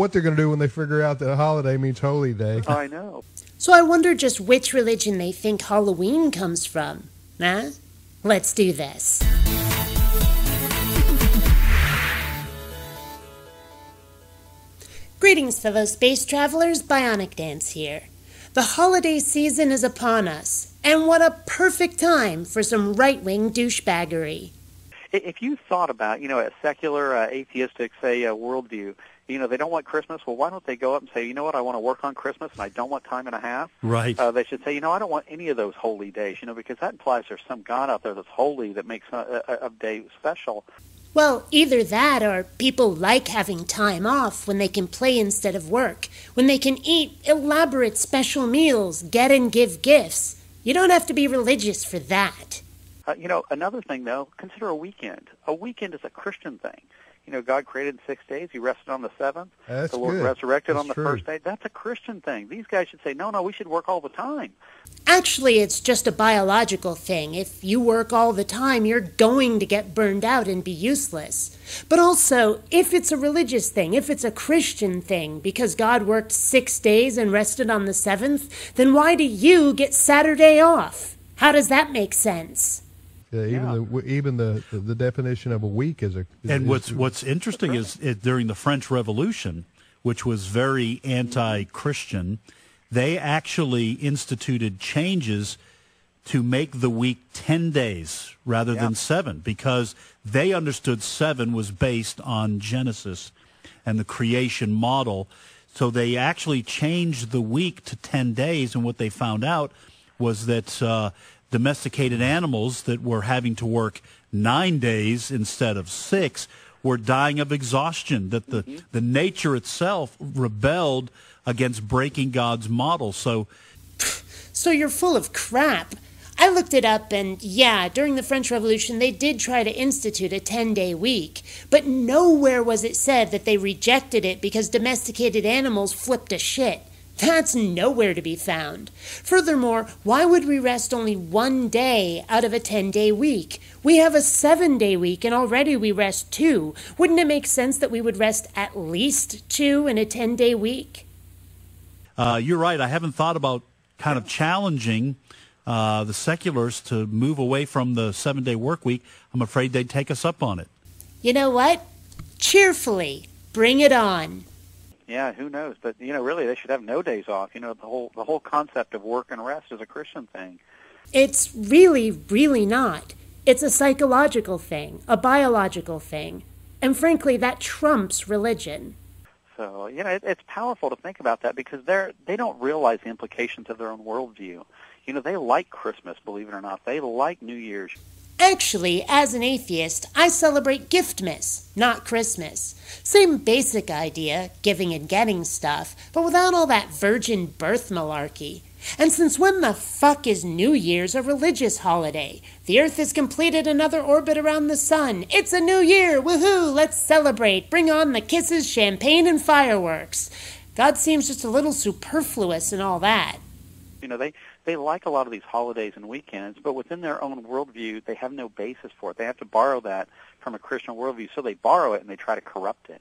What they're going to do when they figure out that a holiday means holy day. I know. So I wonder just which religion they think Halloween comes from. Huh? Let's do this. Greetings, fellow space travelers. BionicDance here. The holiday season is upon us, and what a perfect time for some right-wing douchebaggery. If you thought about, a secular, atheistic, say, worldview, they don't want Christmas. Well, why don't they go up and say, you know what, I want to work on Christmas and I don't want time and a half? Right. They should say, I don't want any of those holy days, because that implies there's some God out there that's holy that makes a day special. Well, either that or people like having time off when they can play instead of work, when they can eat elaborate special meals, get and give gifts. You don't have to be religious for that. Another thing, though, consider a weekend. A weekend is a Christian thing. God created 6 days. He rested on the seventh. That's the Lord good. resurrected That's on the true. first day. That's a Christian thing. These guys should say, no, we should work all the time. Actually, it's just a biological thing. If you work all the time, you're going to get burned out and be useless. But also, if it's a religious thing, if it's a Christian thing, because God worked 6 days and rested on the seventh, then why do you get Saturday off? How does that make sense? Yeah, even the definition of a week is a. And what's interesting is during the French Revolution, which was very anti-Christian, they actually instituted changes to make the week 10 days rather than 7, because they understood 7 was based on Genesis and the creation model. So they actually changed the week to 10 days, and what they found out was that domesticated animals that were having to work 9 days instead of 6 were dying of exhaustion, that the nature itself rebelled against breaking God's model. So you're full of crap. I looked it up, and yeah, during the French Revolution, they did try to institute a 10-day week, but nowhere was it said that they rejected it because domesticated animals flipped a shit. That's nowhere to be found. Furthermore, why would we rest only 1 day out of a 10-day week? We have a 7-day week, and already we rest 2. Wouldn't it make sense that we would rest at least 2 in a 10-day week? You're right. I haven't thought about kind of challenging the seculars to move away from the 7-day work week. I'm afraid they'd take us up on it. You know what? Cheerfully, bring it on. Yeah, who knows? But, really, they should have no days off. The whole concept of work and rest is a Christian thing. It's really, really not. It's a psychological thing, a biological thing. And frankly, that trumps religion. So, it's powerful to think about that because they don't realize the implications of their own worldview. They like Christmas, believe it or not. They like New Year's. Actually, as an atheist, I celebrate Giftmas, not Christmas. Same basic idea, giving and getting stuff, but without all that virgin birth malarkey. And since when the fuck is New Year's a religious holiday? The Earth has completed another orbit around the sun. It's a new year! Woohoo! Let's celebrate! Bring on the kisses, champagne, and fireworks. God seems just a little superfluous and all that. They like a lot of these holidays and weekends, but within their own worldview, they have no basis for it. They have to borrow that from a Christian worldview, so they borrow it and they try to corrupt it.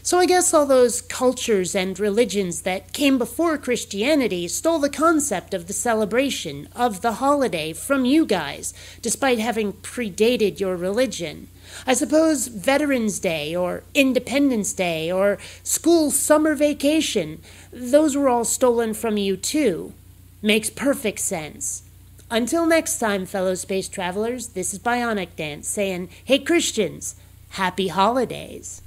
So I guess all those cultures and religions that came before Christianity stole the concept of the celebration of the holiday from you guys, despite having predated your religion. I suppose Veterans Day or Independence Day or school summer vacation, those were all stolen from you too. Makes perfect sense. Until next time, fellow space travelers, this is BionicDance saying, hey Christians, happy holidays.